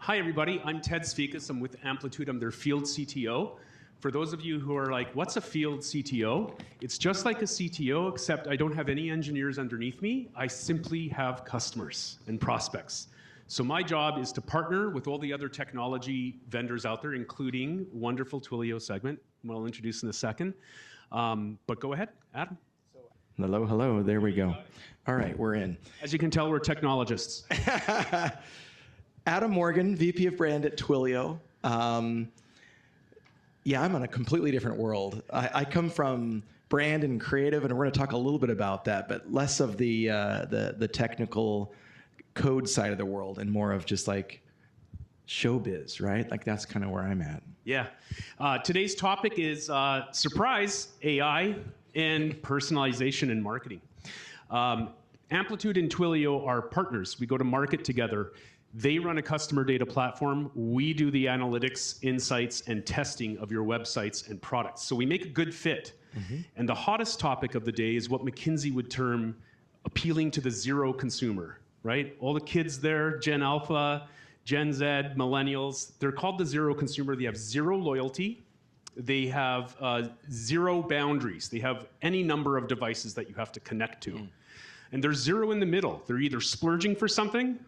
Hi, everybody. I'm Ted Sfikas. I'm with Amplitude. I'm their field CTO. For those of you who are like, what's a field CTO? It's just like a CTO, except I don't have any engineers underneath me. I simply have customers and prospects. So my job is to partner with all the other technology vendors out there, including wonderful Twilio Segment, who I'll introduce in a second. But go ahead, Adam. Hello, hello. There we go. All right, we're in. As you can tell, we're technologists. Adam Morgan, VP of Brand at Twilio. Yeah, I'm on a completely different world. I come from brand and creative, and we're going to talk a little bit about that, but less of the technical code side of the world and more of just like showbiz, right? Like that's kind of where I'm at. Yeah. Today's topic is, surprise, AI and personalization in marketing. Amplitude and Twilio are partners. We go to market together. They run a customer data platform. We do the analytics, insights, and testing of your websites and products. So we make a good fit. Mm-hmm. And the hottest topic of the day is what McKinsey would term appealing to the zero consumer, right? All the kids there, Gen Alpha, Gen Z, millennials, they're called the zero consumer. They have zero loyalty. They have zero boundaries. They have any number of devices that you have to connect to. And there's zero in the middle. They're either splurging for something,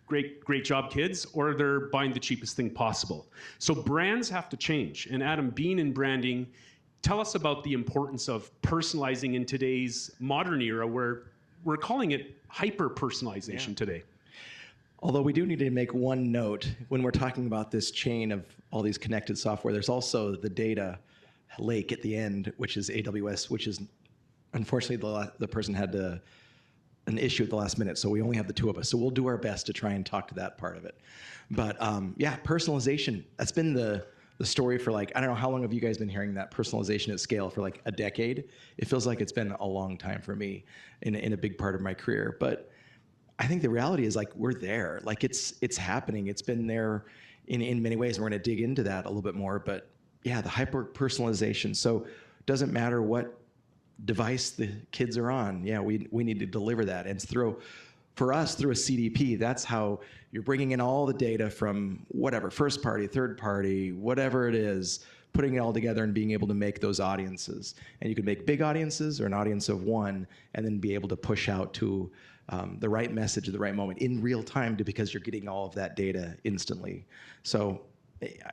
great job, kids, or they're buying the cheapest thing possible. So brands have to change. And Adam, being in branding, tell us about the importance of personalizing in today's modern era where we're calling it hyper-personalization today. Although we do need to make one note, when we're talking about this chain of all these connected software, there's also the data lake at the end, which is AWS, which is, unfortunately, the person had an issue at the last minute, so we only have the two of us. So we'll do our best to try and talk to that part of it. But yeah, personalization, that's been the story for like, I don't know, how long have you guys been hearing that personalization at scale for like a decade? It feels like it's been a long time for me in a big part of my career. But I think the reality is like, we're there. Like it's happening. It's been there in many ways. And we're gonna dig into that a little bit more. But yeah, the hyper-personalization. So it doesn't matter what device the kids are on. Yeah, we need to deliver that. And for us, through a CDP, that's how you're bringing in all the data from whatever, first party, third party, whatever it is, putting it all together and being able to make those audiences. And you can make big audiences or an audience of one, and then be able to push out to the right message at the right moment in real time because you're getting all of that data instantly. So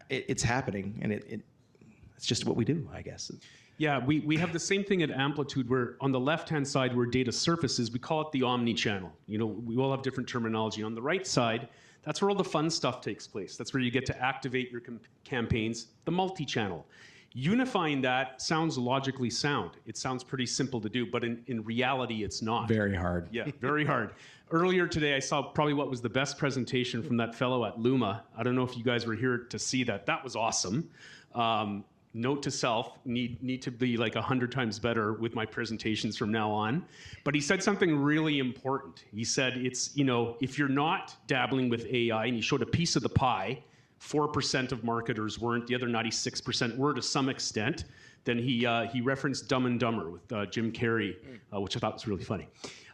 it's happening, and it's just what we do, I guess. Yeah, we have the same thing at Amplitude where on the left-hand side where data surfaces, we call it the omni-channel. You know, we all have different terminology. On the right side, that's where all the fun stuff takes place. That's where you get to activate your campaigns, the multi-channel. Unifying that sounds logically sound. It sounds pretty simple to do, but in reality, it's not. Very hard. Yeah, very hard. Earlier today, I saw probably what was the best presentation from that fellow at Luma. I don't know if you guys were here to see that. That was awesome. Note to self, need to be like 100 times better with my presentations from now on. But he said something really important. He said it's, you know, if you're not dabbling with AI, and he showed a piece of the pie, 4% of marketers weren't, the other 96% were to some extent, then he referenced Dumb and Dumber with Jim Carrey, which I thought was really funny.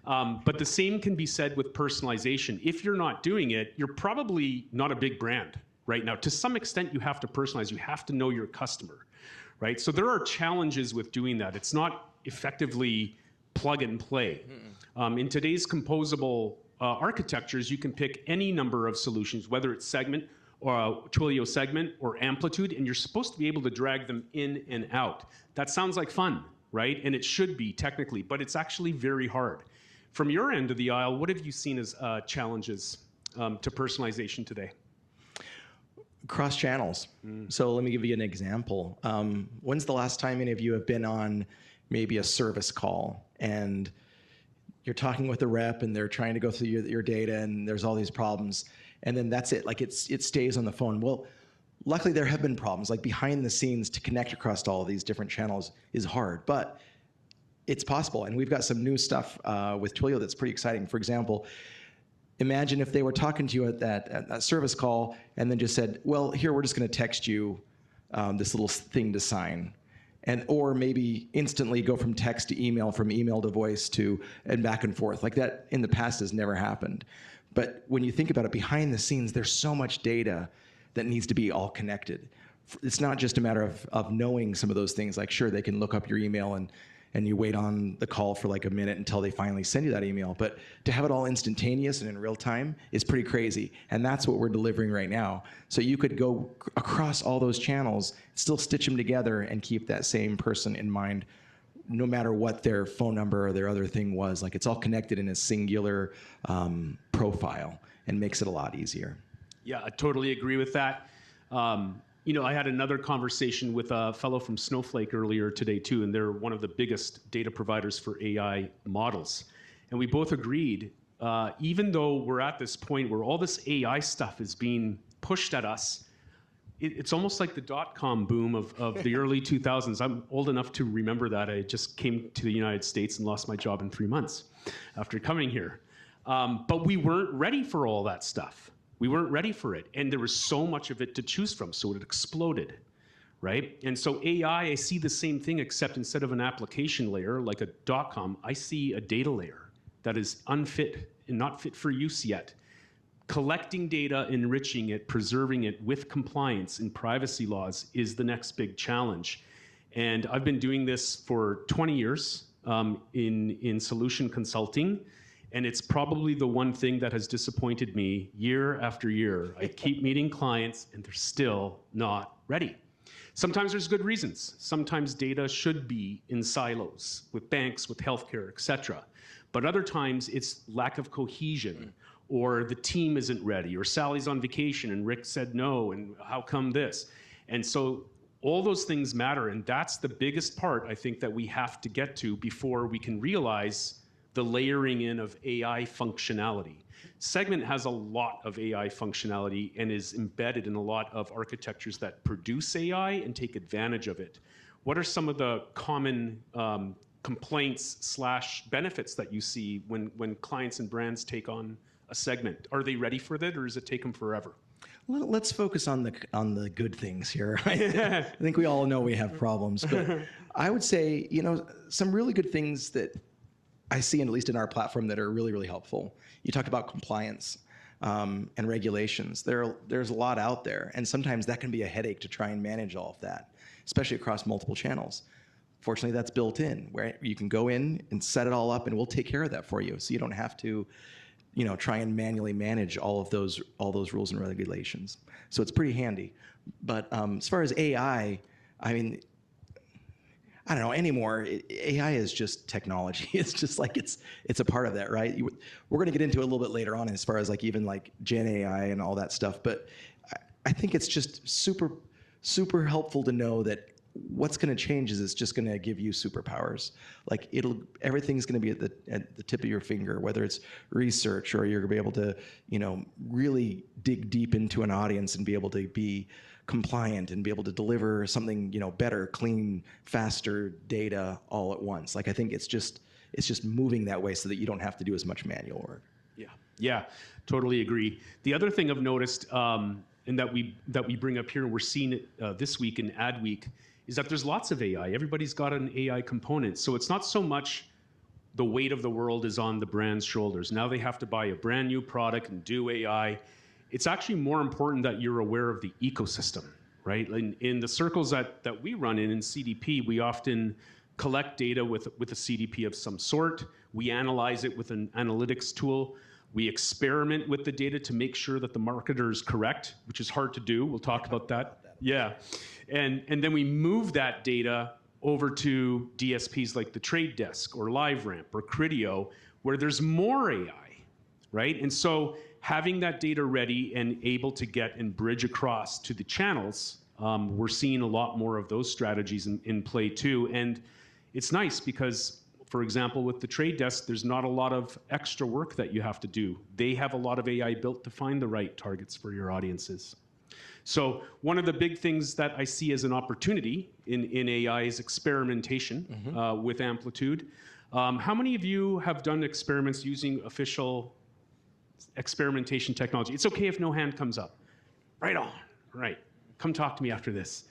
But the same can be said with personalization. If you're not doing it, you're probably not a big brand right now. To some extent, you have to personalize. You have to know your customer, right? So there are challenges with doing that. It's not effectively plug and play. In today's composable architectures, you can pick any number of solutions, whether it's Segment or Twilio Segment or Amplitude, and you're supposed to be able to drag them in and out. That sounds like fun, right? And it should be technically, but it's actually very hard. From your end of the aisle, what have you seen as challenges to personalization today? Cross channels. So let me give you an example. When's the last time any of you have been on maybe a service call and you're talking with a rep and they're trying to go through your data and there's all these problems, and then that's it, like it stays on the phone? Well, luckily there have been problems, like behind the scenes to connect across all of these different channels is hard, but it's possible. And we've got some new stuff with Twilio that's pretty exciting. For example, imagine if they were talking to you at that service call and then just said, well, here, we're just going to text you this little thing to sign. or maybe instantly go from text to email, from email to voice and back and forth. Like that in the past has never happened. But when you think about it, behind the scenes, there's so much data that needs to be all connected. It's not just a matter of knowing some of those things. Like, sure, they can look up your email and you wait on the call for like a minute until they finally send you that email. But to have it all instantaneous and in real time is pretty crazy. And that's what we're delivering right now. So you could go across all those channels, still stitch them together, and keep that same person in mind, no matter what their phone number or their other thing was. Like, it's all connected in a singular profile, and makes it a lot easier. Yeah, I totally agree with that. I had another conversation with a fellow from Snowflake earlier today too, and they're one of the biggest data providers for AI models. And we both agreed, even though we're at this point where all this AI stuff is being pushed at us, it's almost like the dot-com boom of the early 2000s. I'm old enough to remember that. I just came to the United States and lost my job in 3 months after coming here. But we weren't ready for all that stuff. We weren't ready for it. And there was so much of it to choose from, so it exploded, right? And so AI, I see the same thing, except instead of an application layer like a .com, I see a data layer that is unfit and not fit for use yet. Collecting data, enriching it, preserving it with compliance and privacy laws is the next big challenge. And I've been doing this for 20 years in solution consulting. And it's probably the one thing that has disappointed me year after year. I keep meeting clients and they're still not ready. Sometimes there's good reasons. Sometimes data should be in silos with banks, with healthcare, et cetera. But other times it's lack of cohesion, or the team isn't ready, or Sally's on vacation and Rick said no, and how come this? And so all those things matter, and that's the biggest part I think that we have to get to before we can realize the layering in of AI functionality. Segment has a lot of AI functionality and is embedded in a lot of architectures that produce AI and take advantage of it. What are some of the common complaints / benefits that you see when clients and brands take on a segment? Are they ready for that, or does it take them forever? Well, let's focus on the good things here. I think we all know we have problems, but I would say, some really good things that I see, at least in our platform, that are really, really helpful. You talked about compliance and regulations. There's a lot out there, and sometimes that can be a headache to try and manage all of that, especially across multiple channels. Fortunately, that's built in, where you can go in and set it all up, and we'll take care of that for you, so you don't have to try and manually manage all those rules and regulations. So it's pretty handy. But as far as AI, I mean, I don't know anymore. AI is just technology. It's just like it's a part of that, right? We're going to get into it a little bit later on as far as like even like GenAI and all that stuff. But I think it's just super, super helpful to know that what's going to change is it's just going to give you superpowers. Like everything's going to be at the tip of your finger, whether it's research or you're going to be able to, really dig deep into an audience and be able to be compliant and be able to deliver something, better, clean, faster data all at once. Like, I think it's just moving that way so that you don't have to do as much manual work. Yeah, totally agree. The other thing I've noticed, and that we bring up here, and we're seeing it this week in Ad Week, is that there's lots of AI. Everybody's got an AI component. So it's not so much the weight of the world is on the brand's shoulders. Now they have to buy a brand new product and do AI. It's actually more important that you're aware of the ecosystem, right? In the circles that we run in CDP, we often collect data with a CDP of some sort. We analyze it with an analytics tool. We experiment with the data to make sure that the marketer is correct, which is hard to do. We'll talk about that. Yeah. And then we move that data over to DSPs like the Trade Desk or LiveRamp or Criteo, where there's more AI, right? And so having that data ready and able to get and bridge across to the channels, we're seeing a lot more of those strategies in play too. And it's nice because, for example, with the Trade Desk, there's not a lot of extra work that you have to do. They have a lot of AI built to find the right targets for your audiences. So one of the big things that I see as an opportunity in AI is experimentation with Amplitude. How many of you have done experiments using official experimentation technology? It's okay if no hand comes up. Right on. Right. Come talk to me after this.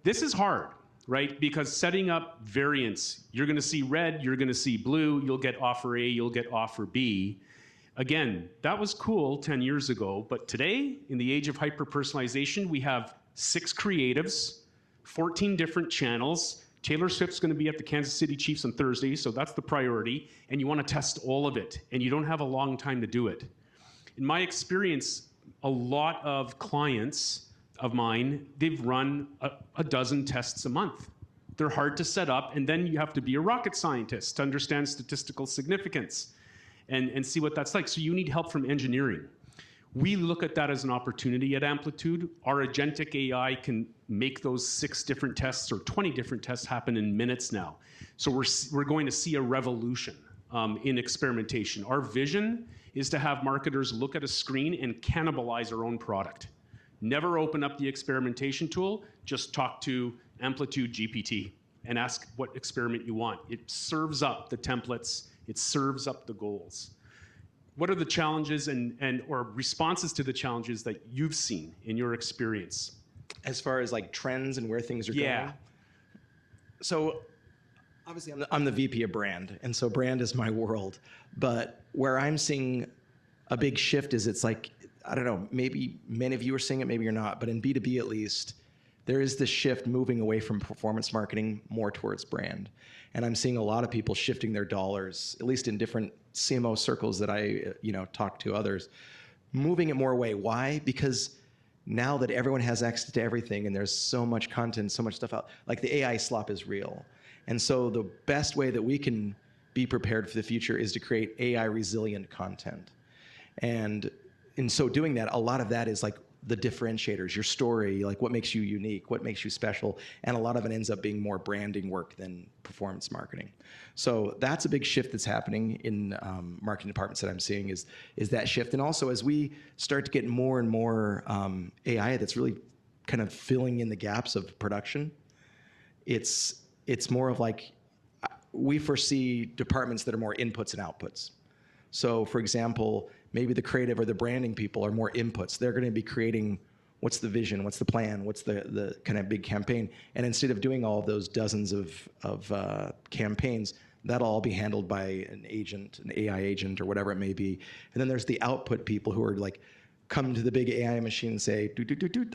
This is hard, right? Because setting up variants, you're going to see red, you're going to see blue, you'll get offer A, you'll get offer B. Again, that was cool 10 years ago, but today, in the age of hyper-personalization, we have 6 creatives, 14 different channels. Taylor Swift's going to be at the Kansas City Chiefs on Thursday, so that's the priority, and you want to test all of it, and you don't have a long time to do it. In my experience, a lot of clients of mine, they've run a dozen tests a month. They're hard to set up, and then you have to be a rocket scientist to understand statistical significance and see what that's like. So you need help from engineering. We look at that as an opportunity at Amplitude. Our agentic AI can make those 6 different tests or 20 different tests happen in minutes now. So we're going to see a revolution in experimentation. Our vision is to have marketers look at a screen and cannibalize our own product. Never open up the experimentation tool, just talk to Amplitude GPT and ask what experiment you want. It serves up the templates, it serves up the goals. What are the challenges or responses to the challenges that you've seen in your experience? As far as like trends and where things are Yeah. going? So obviously I'm the VP of brand, and so brand is my world. But where I'm seeing a big shift is it's like, I don't know, maybe many of you are seeing it, maybe you're not, but in B2B at least, there is this shift moving away from performance marketing more towards brand. And I'm seeing a lot of people shifting their dollars, at least in different CMO circles that I talk to others, moving it more away. Why? Because now that everyone has access to everything and there's so much content, so much stuff out, like the AI slop is real. And so the best way that we can be prepared for the future is to create AI resilient content. And in so doing that, a lot of that is like the differentiators, your story, like what makes you unique, what makes you special, and a lot of it ends up being more branding work than performance marketing. So that's a big shift that's happening in marketing departments that I'm seeing is that shift. And also as we start to get more and more AI that's really kind of filling in the gaps of production, it's more of like, we foresee departments that are more inputs and outputs. So for example, maybe the creative or the branding people are more inputs. They're going to be creating what's the vision, what's the plan, what's the kind of big campaign. And instead of doing all of those dozens of campaigns, that'll all be handled by an agent, an AI agent or whatever it may be. And then there's the output people who are like, come to the big AI machine and say,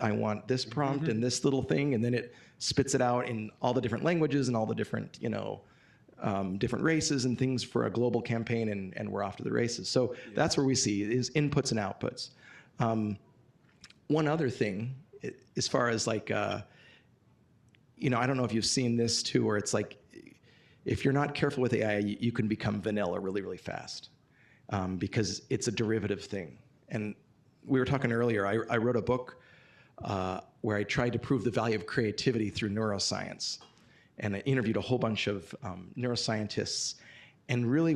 I want this prompt and this little thing. And then it spits it out in all the different languages and all the different, different races and things for a global campaign, and we're off to the races. So that's where we see is inputs and outputs. One other thing, as far as like, I don't know if you've seen this too, where it's like, if you're not careful with AI, you can become vanilla really, really fast because it's a derivative thing. And we were talking earlier, I wrote a book where I tried to prove the value of creativity through neuroscience. And I interviewed a whole bunch of neuroscientists. And really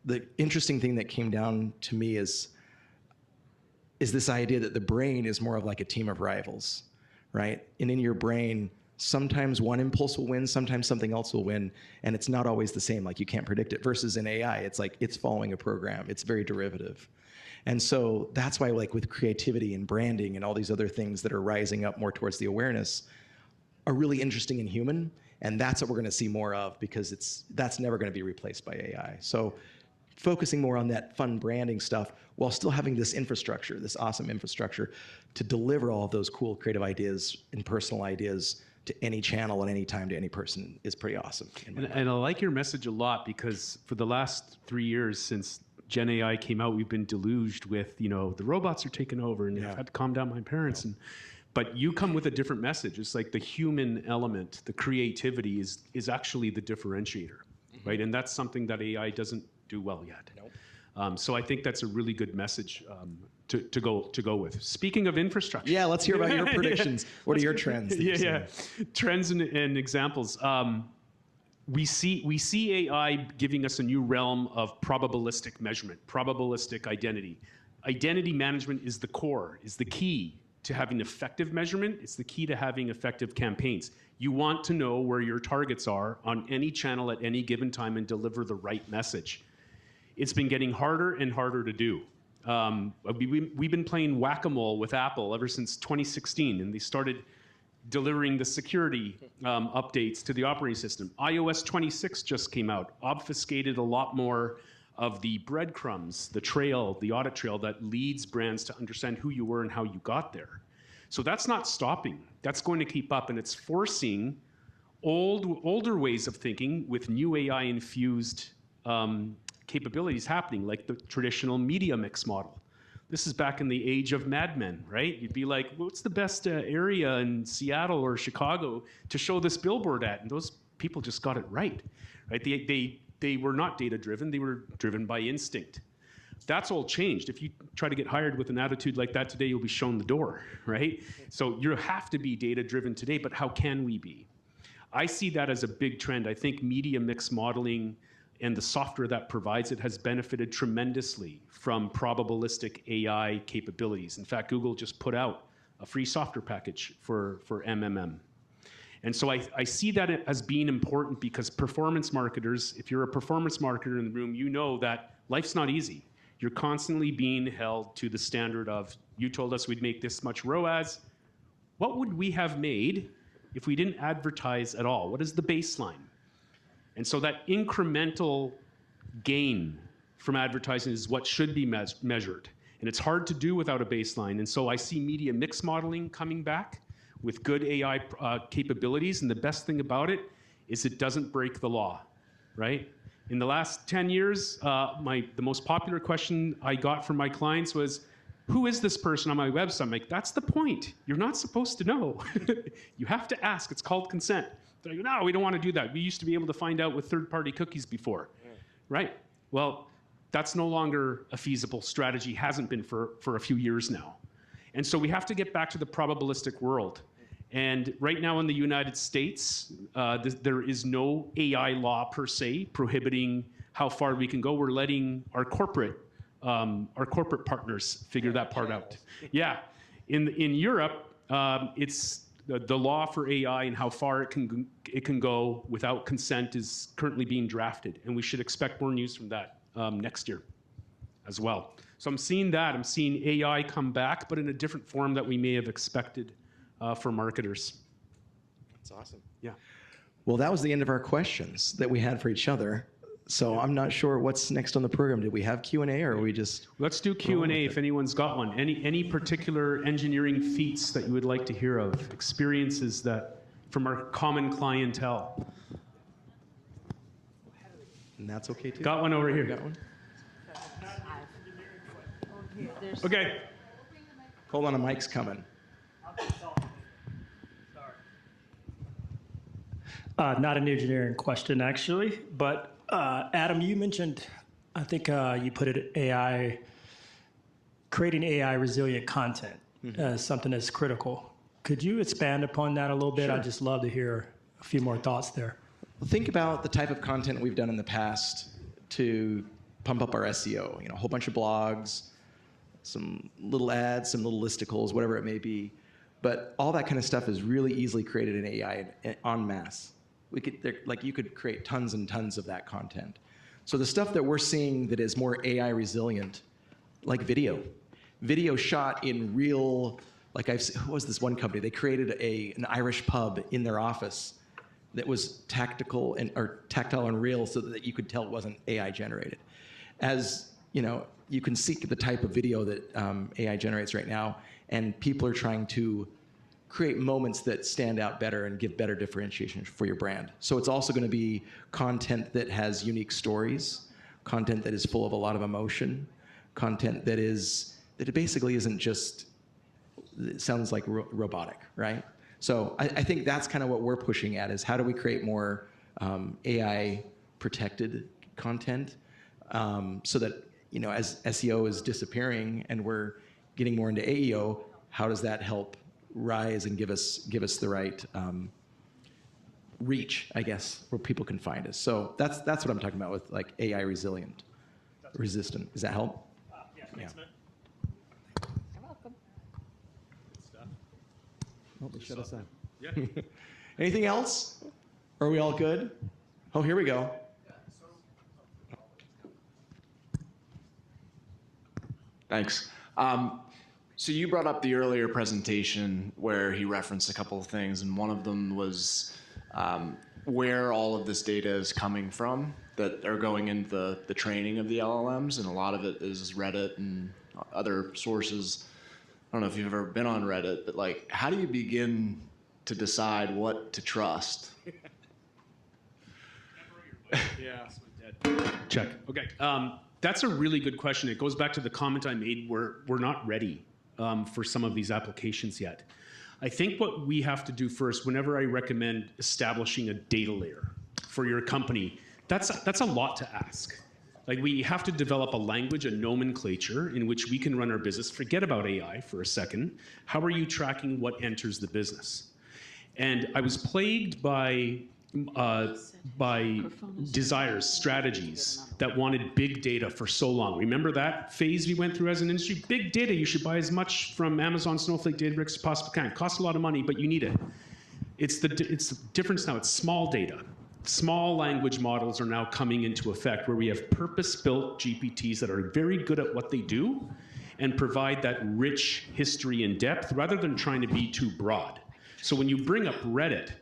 the interesting thing that came down to me is this idea that the brain is more of like a team of rivals, right? And in your brain, sometimes one impulse will win, sometimes something else will win, and it's not always the same, like you can't predict it. Versus in AI, it's like it's following a program. It's very derivative. And so that's why like with creativity and branding and all these other things that are rising up more towards the awareness are really interesting and human. And that's what we're going to see more of because that's never going to be replaced by AI. So focusing more on that fun branding stuff while still having this infrastructure, this awesome infrastructure to deliver all of those cool creative ideas and personal ideas to any channel at any time to any person is pretty awesome. And I like your message a lot because for the last 3 years since GenAI came out, we've been deluged with, the robots are taking over and I've had to calm down my parents. But you come with a different message. It's like the human element, the creativity is actually the differentiator, right? And that's something that AI doesn't do well yet. Nope. So I think that's a really good message to go with. Speaking of infrastructure. Yeah, let's hear about your predictions. What are your trends? Trends and examples. We see AI giving us a new realm of probabilistic measurement, probabilistic identity. Identity management is the core, is the key to having effective measurement. It's the key to having effective campaigns. You want to know where your targets are on any channel at any given time and deliver the right message. It's been getting harder and harder to do. We've been playing whack-a-mole with Apple ever since 2016, and they started delivering the security updates to the operating system. iOS 26 just came out, obfuscated a lot more of the breadcrumbs, the trail, the audit trail that leads brands to understand who you were and how you got there. So that's not stopping. That's going to keep up, and it's forcing older ways of thinking with new AI-infused capabilities happening, like the traditional media mix model. This is back in the age of Mad Men, right? You'd be like, what's the best area in Seattle or Chicago to show this billboard at? And those people just got it right? They were not data-driven. They were driven by instinct. That's all changed. If you try to get hired with an attitude like that today, you'll be shown the door, right? So you have to be data-driven today, but how can we be? I see that as a big trend. I think media mix modeling and the software that provides it has benefited tremendously from probabilistic AI capabilities. In fact, Google just put out a free software package for MMM. And so I see that as being important because performance marketers, if you're a performance marketer in the room, you know that life's not easy. You're constantly being held to the standard of, you told us we'd make this much ROAS. What would we have made if we didn't advertise at all? What is the baseline? And so that incremental gain from advertising is what should be measured. And it's hard to do without a baseline. And so I see media mix modeling coming back with good AI capabilities. And the best thing about it is it doesn't break the law, right? In the last 10 years, the most popular question I got from my clients was, who is this person on my website? I'm like, that's the point. You're not supposed to know. You have to ask. It's called consent. They're like, no, we don't want to do that. We used to be able to find out with third-party cookies before. Yeah. Right. Well, that's no longer a feasible strategy, hasn't been for a few years now. And so we have to get back to the probabilistic world. And right now in the United States, there is no AI law per se prohibiting how far we can go. We're letting our corporate partners figure that part out. Yeah. In Europe, it's the law for AI and how far it can go without consent is currently being drafted, and we should expect more news from that next year as well. So I'm seeing that. I'm seeing AI come back, but in a different form that we may have expected for marketers. That's awesome. Yeah. Well, that was the end of our questions that we had for each other. So I'm not sure what's next on the program. Did we have Q&A or are we just... Let's do Q&A if anyone's got one. Any particular engineering feats that you would like to hear of, experiences that from our common clientele? And that's okay too. Got one over here. Got one? Okay. Hold on, a mic's coming. Not an engineering question, actually, but Adam, you mentioned, I think you put it creating AI resilient content as something that's critical. Could you expand upon that a little bit? Sure. I'd just love to hear a few more thoughts there. Think about the type of content we've done in the past to pump up our SEO. You know, a whole bunch of blogs, some little ads, some little listicles, whatever it may be. But all that kind of stuff is really easily created in AI en masse. You could create tons and tons of that content. So the stuff that we're seeing that is more AI resilient, like video shot in real, who was this one company? They created an Irish pub in their office that was tactile and real, so that you could tell it wasn't AI generated. As you know, you can seek the type of video that AI generates right now, and people are trying to create moments that stand out better and give better differentiation for your brand. So it's also going to be content that has unique stories, content that is full of a lot of emotion, content that it basically isn't just, it sounds like robotic, right? So I think that's kind of what we're pushing at, is how do we create more AI protected content so that, you know, as SEO is disappearing and we're getting more into AEO, how does that help rise and give us the right reach, I guess, where people can find us. So that's what I'm talking about with like AI resistant. Does that help? Yeah, thanks, man. You're welcome. Good stuff. Oh, they shut us down. Yeah. Anything else? Are we all good? Oh, here we go. Thanks. So you brought up the earlier presentation where he referenced a couple of things, and one of them was where all of this data is coming from that are going into the training of the LLMs, and a lot of it is Reddit and other sources. I don't know if you've ever been on Reddit, but like, how do you begin to decide what to trust? Yeah. Check. Okay. That's a really good question. It goes back to the comment I made where we're not ready for some of these applications yet. I think what we have to do first, whenever I recommend establishing a data layer for your company, that's a lot to ask. Like, we have to develop a language, a nomenclature in which we can run our business. Forget about AI for a second. How are you tracking what enters the business? And I was plagued by desires, strategies that wanted big data for so long. Remember that phase we went through as an industry? Big data, you should buy as much from Amazon, Snowflake, Databricks as possible can. It costs a lot of money, but you need it. It's the difference now. It's small data. Small language models are now coming into effect where we have purpose-built GPTs that are very good at what they do and provide that rich history and depth rather than trying to be too broad. So when you bring up Reddit,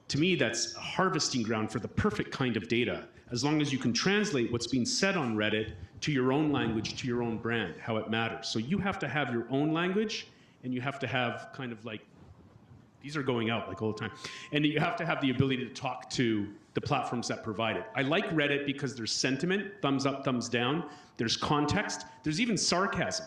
to me, that's a harvesting ground for the perfect kind of data, as long as you can translate what's being said on Reddit to your own language, to your own brand, how it matters. So you have to have your own language, and you have to have kind of like, these are going out like all the time, and you have to have the ability to talk to the platforms that provide it. I like Reddit because there's sentiment, thumbs up, thumbs down, there's context, there's even sarcasm,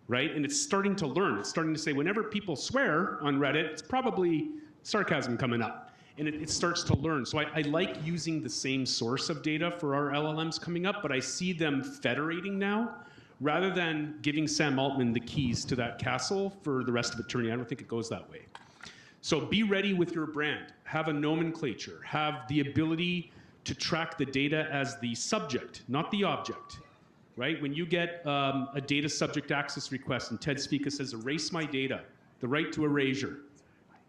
right? And it's starting to learn. It's starting to say whenever people swear on Reddit, it's probably sarcasm coming up. And it starts to learn. So I like using the same source of data for our LLMs coming up, but I see them federating now, rather than giving Sam Altman the keys to that castle for the rest of eternity. I don't think it goes that way. So be ready with your brand. Have a nomenclature. Have the ability to track the data as the subject, not the object, right? When you get a data subject access request and Ted Sfikas says, erase my data, the right to erasure,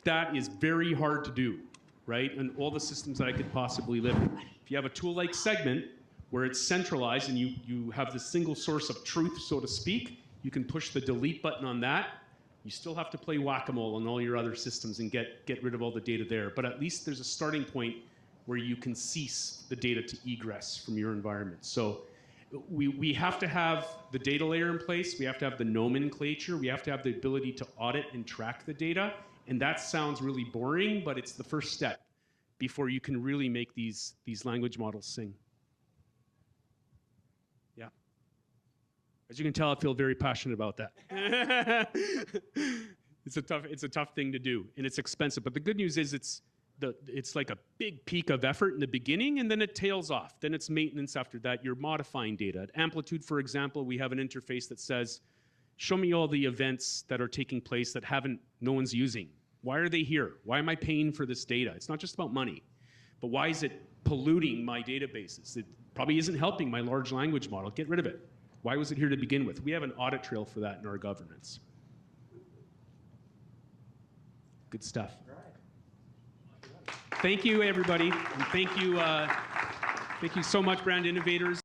that is very hard to do, right? And all the systems that I could possibly live in. If you have a tool like Segment, where it's centralized and you have the single source of truth, so to speak, you can push the delete button on that. You still have to play whack-a-mole on all your other systems and get rid of all the data there. But at least there's a starting point where you can cease the data to egress from your environment. So we have to have the data layer in place. We have to have the nomenclature. We have to have the ability to audit and track the data. And that sounds really boring, but it's the first step before you can really make these language models sing. Yeah. As you can tell, I feel very passionate about that. It's a tough thing to do, and it's expensive. But the good news is it's like a big peak of effort in the beginning, and then it tails off. Then it's maintenance after that. You're modifying data. At Amplitude, for example, we have an interface that says, show me all the events that are taking place that no one's using. Why are they here? Why am I paying for this data? It's not just about money, but why is it polluting my databases? It probably isn't helping my large language model. Get rid of it. Why was it here to begin with? We have an audit trail for that in our governance. Good stuff. Thank you, everybody. And thank you so much, Brand Innovators.